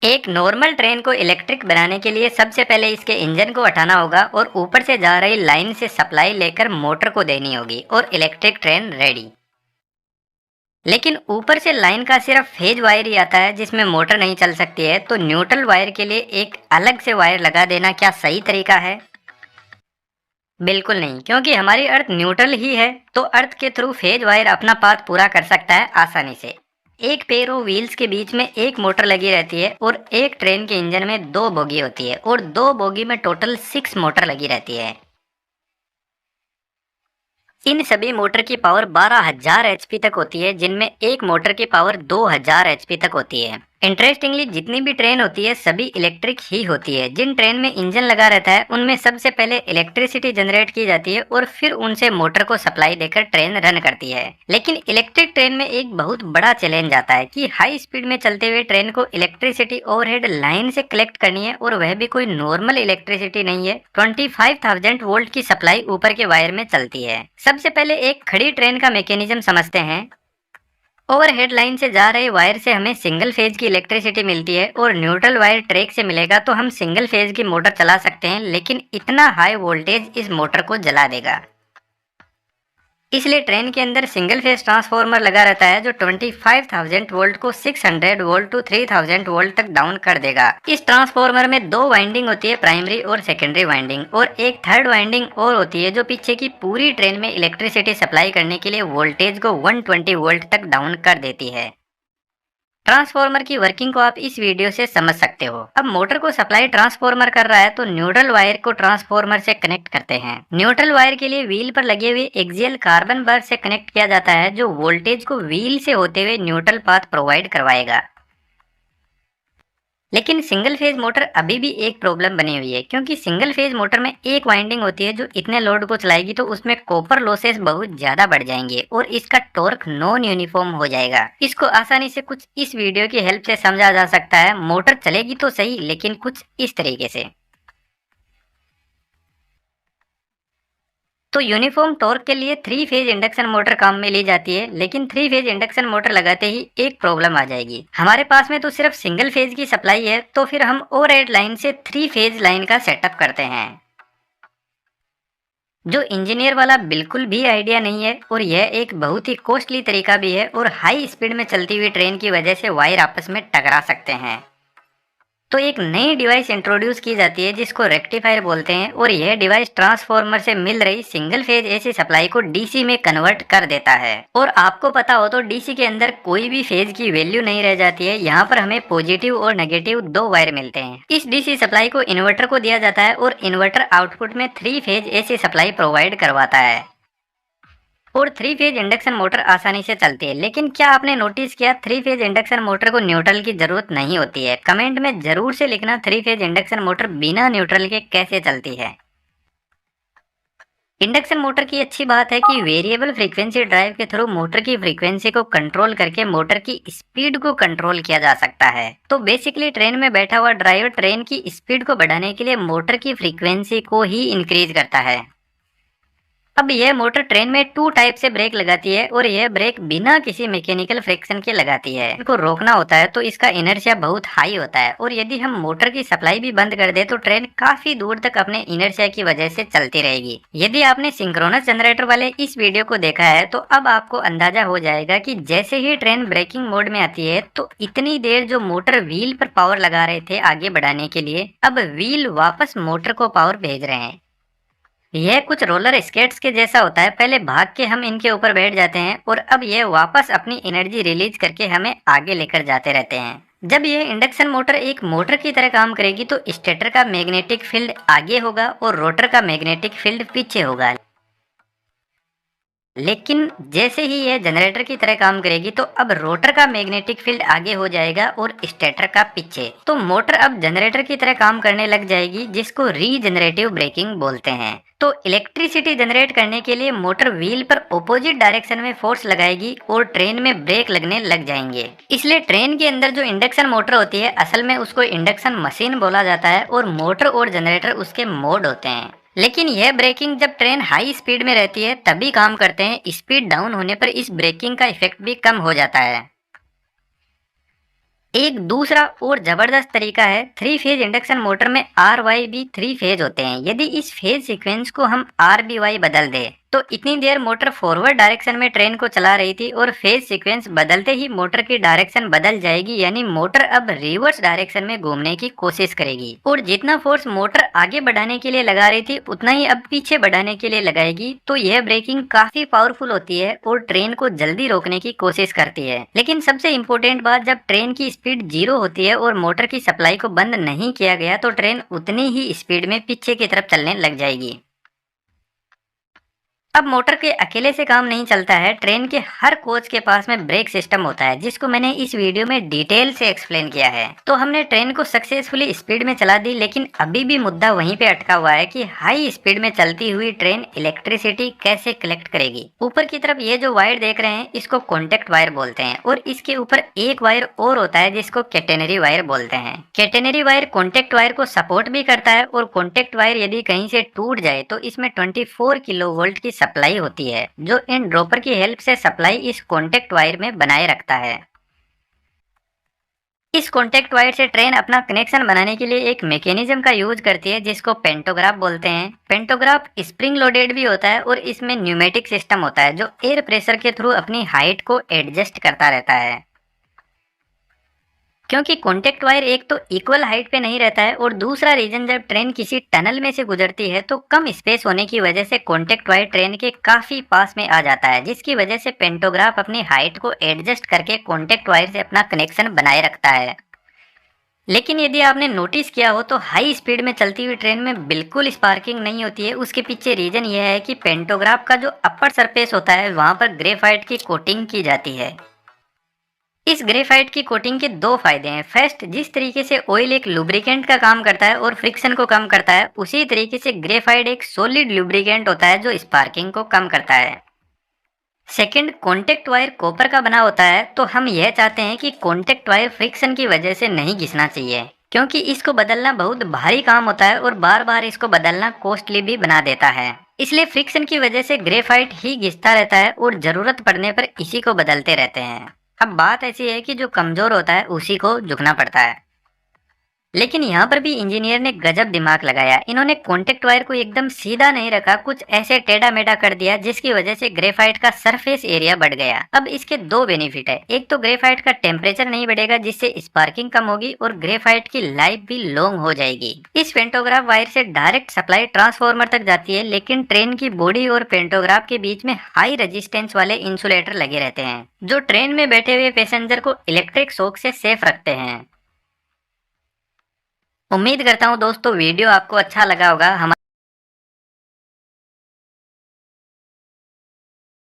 एक normal train को electric बनाने के लिए सबसे पहले इसके इंजन को हटाना होगा और ऊपर से जा रही लाइन से सप्लाई लेकर मोटर को देनी होगी और इलेक्ट्रिक ट्रेन रेडी। लेकिन ऊपर से लाइन का सिर्फ फेज वायर ही आता है जिसमें मोटर नहीं चल सकती है, तो न्यूट्रल वायर के लिए एक अलग से वायर लगा देना क्या सही तरीका है? बिल्कुल नहीं, क्योंकि हमारी अर्थ न्यूट्रल ही है, तो अर्थ के थ्रू फेज वायर अपना पाथ पूरा कर सकता है आसानी से। एक पेयर ऑफ व्हील्स के बीच में एक मोटर लगी रहती है और एक ट्रेन के इंजन में दो बोगी होती है और दो बोगी में टोटल 6 मोटर लगी रहती है। इन सभी मोटर की पावर 12,000 एचपी तक होती है, जिनमें एक मोटर की पावर 2,000 एचपी तक होती है। इंटरेस्टिंगली जितनी भी ट्रेन होती है सभी इलेक्ट्रिक ही होती है। जिन ट्रेन में इंजन लगा रहता है उनमें सबसे पहले इलेक्ट्रिसिटी जनरेट की जाती है और फिर उनसे मोटर को सप्लाई देकर ट्रेन रन करती है। लेकिन इलेक्ट्रिक ट्रेन में एक बहुत बड़ा चैलेंज आता है कि हाई स्पीड में चलते हुए ट्रेन को इलेक्ट्रिसिटी ओवरहेड लाइन से कलेक्ट करनी है, और वह भी कोई नॉर्मल इलेक्ट्रिसिटी नहीं है। 25,000 वोल्ट की सप्लाई ऊपर के वायर में चलती है। सबसे पहले एक खड़ी ट्रेन का मैकेनिज्म समझते हैं। ओवरहेड लाइन से जा रहे वायर से हमें सिंगल फेज की इलेक्ट्रिसिटी मिलती है और न्यूट्रल वायर ट्रैक से मिलेगा, तो हम सिंगल फेज की मोटर चला सकते हैं, लेकिन इतना हाई वोल्टेज इस मोटर को जला देगा। इसलिए ट्रेन के अंदर सिंगल फेज ट्रांसफार्मर लगा रहता है जो 25,000 वोल्ट को 600 वोल्ट टू 3,000 वोल्ट तक डाउन कर देगा। इस ट्रांसफार्मर में दो वाइंडिंग होती है, प्राइमरी और सेकेंडरी वाइंडिंग, और एक थर्ड वाइंडिंग और होती है जो पीछे की पूरी ट्रेन में इलेक्ट्रिसिटी सप्लाई करने के लिए वोल्टेज को 120 वोल्ट तक डाउन कर देती है। ट्रांसफार्मर की वर्किंग को आप इस वीडियो से समझ सकते हो। अब मोटर को सप्लाई ट्रांसफार्मर कर रहा है, तो न्यूट्रल वायर को ट्रांसफार्मर से कनेक्ट करते हैं। न्यूट्रल वायर के लिए व्हील पर लगे हुए एक्सियल कार्बन बार से कनेक्ट किया जाता है, जो वोल्टेज को व्हील से होते हुए न्यूट्रल पाथ प्रोवाइड करवाएगा। लेकिन सिंगल फेज मोटर अभी भी एक प्रॉब्लम बनी हुई है, क्योंकि सिंगल फेज मोटर में एक वाइंडिंग होती है जो इतने लोड को चलाएगी तो उसमें कॉपर लॉसेस बहुत ज्यादा बढ़ जाएंगे और इसका टॉर्क नॉन यूनिफॉर्म हो जाएगा। इसको आसानी से कुछ इस वीडियो की हेल्प से समझा जा सकता है। मोटर चलेगी तो सही, लेकिन कुछ इस तरीके से। तो यूनिफॉर्म टॉर्क के लिए 3 फेज इंडक्शन मोटर काम में ली जाती है, लेकिन 3 फेज इंडक्शन मोटर लगाते ही एक प्रॉब्लम आ जाएगी। हमारे पास में तो सिर्फ सिंगल फेज की सप्लाई है, तो फिर हम ओवरहेड लाइन से 3 फेज लाइन का सेटअप करते हैं, जो इंजीनियर वाला बिल्कुल भी आइडिया नहीं है, और यह एक बहुत ही कॉस्टली तरीका भी है, और हाई स्पीड में चलती हुई ट्रेन की वजह से वायर आपस में टकरा सकते हैं। तो एक नई डिवाइस इंट्रोड्यूस की जाती है जिसको रेक्टिफायर बोलते हैं, और यह डिवाइस ट्रांसफार्मर से मिल रही सिंगल फेज एसी सप्लाई को डीसी में कन्वर्ट कर देता है। और आपको पता हो तो डीसी के अंदर कोई भी फेज की वैल्यू नहीं रह जाती है। यहाँ पर हमें पॉजिटिव और नेगेटिव दो वायर मिलते हैं। इस डीसी सप्लाई को इन्वर्टर को दिया जाता है और इन्वर्टर आउटपुट में 3 फेज एसी सप्लाई प्रोवाइड करवाता है, और 3 फेज इंडक्शन मोटर आसानी से चलती है। लेकिन क्या आपने नोटिस किया, 3 फेज इंडक्शन मोटर को न्यूट्रल की जरूरत नहीं होती है? कमेंट में जरूर से लिखना 3 फेज इंडक्शन मोटर बिना न्यूट्रल के कैसे चलती है। इंडक्शन मोटर की अच्छी बात है कि वेरिएबल फ्रीक्वेंसी ड्राइव के थ्रू मोटर की फ्रीक्वेंसी को कंट्रोल करके मोटर की स्पीड को कंट्रोल किया जा सकता है। तो बेसिकली ट्रेन में बैठा हुआ ड्राइवर ट्रेन की स्पीड को बढ़ाने के लिए मोटर की फ्रीक्वेंसी को ही इंक्रीज करता है। अब यह मोटर ट्रेन में 2 टाइप से ब्रेक लगाती है, और यह ब्रेक बिना किसी मैकेनिकल फ्रिक्शन के लगाती है। इनको रोकना होता है तो इसका इनर्शिया बहुत हाई होता है, और यदि हम मोटर की सप्लाई भी बंद कर दे तो ट्रेन काफी दूर तक अपने इनर्शिया की वजह से चलती रहेगी। यदि आपने सिंक्रोनस जनरेटर वाले इस वीडियो को देखा है तो अब आपको अंदाजा हो जाएगा कि जैसे ही ट्रेन ब्रेकिंग मोड में आती है तो इतनी देर जो मोटर व्हील पर पावर लगा रहे थे आगे बढ़ाने के लिए, अब व्हील वापस मोटर को पावर भेज रहे हैं। यह कुछ रोलर स्केट्स के जैसा होता है। पहले भाग के हम इनके ऊपर बैठ जाते हैं और अब यह वापस अपनी एनर्जी रिलीज करके हमें आगे लेकर जाते रहते हैं। जब यह इंडक्शन मोटर एक मोटर की तरह काम करेगी तो स्टेटर का मैग्नेटिक फील्ड आगे होगा और रोटर का मैग्नेटिक फील्ड पीछे होगा। लेकिन जैसे ही यह जनरेटर की तरह काम करेगी तो अब रोटर का मैग्नेटिक फील्ड आगे हो जाएगा और स्टेटर का पीछे। तो मोटर अब जनरेटर की तरह काम करने लग जाएगी, जिसको रीजनरेटिव ब्रेकिंग बोलते हैं। तो इलेक्ट्रिसिटी जनरेट करने के लिए मोटर व्हील पर ऑपोजिट डायरेक्शन में फोर्स लगाएगी और ट्रेन में ब्रेक लगने लग जाएंगे। इसलिए ट्रेन के अंदर जो इंडक्शन मोटर होती है असल में उसको इंडक्शन मशीन बोला जाता है, और मोटर और जनरेटर उसके मोड होते हैं। लेकिन यह ब्रेकिंग जब ट्रेन हाई स्पीड में रहती है तभी काम करते हैं। स्पीड डाउन होने पर इस ब्रेकिंग का इफेक्ट भी कम हो जाता है। एक दूसरा और जबरदस्त तरीका है, 3 फेज इंडक्शन मोटर में RY भी 3 फेज होते हैं। यदि इस फेज सीक्वेंस को हम RBY बदल दें तो इतनी देर मोटर फॉरवर्ड डायरेक्शन में ट्रेन को चला रही थी और फेज सीक्वेंस बदलते ही मोटर की डायरेक्शन बदल जाएगी, यानी मोटर अब रिवर्स डायरेक्शन में घूमने की कोशिश करेगी और जितना फोर्स मोटर आगे बढ़ाने के लिए लगा रही थी उतना ही अब पीछे बढ़ाने के लिए लगाएगी। तो यह ब्रेकिंग काफी पावरफुल होती है और ट्रेन को जल्दी रोकने की कोशिश करती है। लेकिन सबसे इम्पोर्टेंट बात, जब ट्रेन की स्पीड 0 होती है और मोटर की सप्लाई को बंद नहीं किया गया तो ट्रेन उतनी ही स्पीड में पीछे की तरफ चलने लग जाएगी। अब मोटर के अकेले से काम नहीं चलता है, ट्रेन के हर कोच के पास में ब्रेक सिस्टम होता है जिसको मैंने इस वीडियो में डिटेल से एक्सप्लेन किया है। तो हमने ट्रेन को सक्सेसफुली स्पीड में चला दी, लेकिन अभी भी मुद्दा वहीं पे अटका हुआ है कि हाई स्पीड में चलती हुई ट्रेन इलेक्ट्रिसिटी कैसे कलेक्ट करेगी। ऊपर की तरफ ये जो वायर देख रहे हैं इसको कॉन्टेक्ट वायर बोलते हैं और इसके ऊपर एक वायर और होता है जिसको कैटेनरी वायर बोलते हैं। कैटेनरी वायर कॉन्टेक्ट वायर को सपोर्ट भी करता है और कॉन्टेक्ट वायर यदि कहीं से टूट जाए तो इसमें 24 किलो वोल्ट की सप्लाई होती है जो इन ड्रॉपर की हेल्प से सप्लाई इस कॉन्टेक्ट वायर में बनाए रखता है। इस कॉन्टेक्ट वायर से ट्रेन अपना कनेक्शन बनाने के लिए एक मैकेनिज्म का यूज करती है जिसको पेंटोग्राफ बोलते हैं। पेंटोग्राफ स्प्रिंग लोडेड भी होता है और इसमें न्यूमेटिक सिस्टम होता है जो एयर प्रेशर के थ्रू अपनी हाइट को एडजस्ट करता रहता है। क्योंकि कॉन्टेक्ट वायर एक तो इक्वल हाइट पे नहीं रहता है और दूसरा रीजन, जब ट्रेन किसी टनल में से गुजरती है तो कम स्पेस होने की वजह से कॉन्टेक्ट वायर ट्रेन के काफी पास में आ जाता है, जिसकी वजह से पेंटोग्राफ अपनी हाइट को एडजस्ट करके कॉन्टेक्ट वायर से अपना कनेक्शन बनाए रखता है। लेकिन यदि आपने नोटिस किया हो तो हाई स्पीड में चलती हुई ट्रेन में बिल्कुल स्पार्किंग नहीं होती है। उसके पीछे रीजन यह है कि पेंटोग्राफ का जो अपर सरफेस होता है वहां पर ग्रेफाइट की कोटिंग की जाती है। इस ग्रेफाइट की कोटिंग के दो फायदे हैं। फर्स्ट, जिस तरीके से ऑयल एक लुब्रिकेंट का काम करता है और फ्रिक्शन को कम करता है, उसी तरीके से ग्रेफाइट एक सॉलिड लुब्रिकेंट होता है जो स्पार्किंग को कम करता है। सेकंड, कॉन्टेक्ट वायर कॉपर का बना होता है तो हम यह चाहते हैं कि कॉन्टेक्ट वायर फ्रिक्शन की वजह से नहीं घिसना चाहिए, क्योंकि इसको बदलना बहुत भारी काम होता है और बार बार इसको बदलना कॉस्टली भी बना देता है। इसलिए फ्रिक्शन की वजह से ग्रेफाइट ही घिसता रहता है और जरूरत पड़ने पर इसी को बदलते रहते हैं। अब बात ऐसी है कि जो कमजोर होता है उसी को झुकना पड़ता है। लेकिन यहाँ पर भी इंजीनियर ने गजब दिमाग लगाया। इन्होंने कॉन्टेक्ट वायर को एकदम सीधा नहीं रखा, कुछ ऐसे टेढ़ा मेढ़ा कर दिया जिसकी वजह से ग्रेफाइट का सरफेस एरिया बढ़ गया। अब इसके दो बेनिफिट है, एक तो ग्रेफाइट का टेम्परेचर नहीं बढ़ेगा जिससे स्पार्किंग कम होगी और ग्रेफाइट की लाइफ भी लॉन्ग हो जाएगी। इस पेंटोग्राफ वायर से डायरेक्ट सप्लाई ट्रांसफार्मर तक जाती है, लेकिन ट्रेन की बॉडी और पेंटोग्राफ के बीच में हाई रेजिस्टेंस वाले इंसुलेटर लगे रहते हैं जो ट्रेन में बैठे हुए पैसेंजर को इलेक्ट्रिक शॉक से सेफ रखते हैं। उम्मीद करता हूँ दोस्तों वीडियो आपको अच्छा लगा होगा।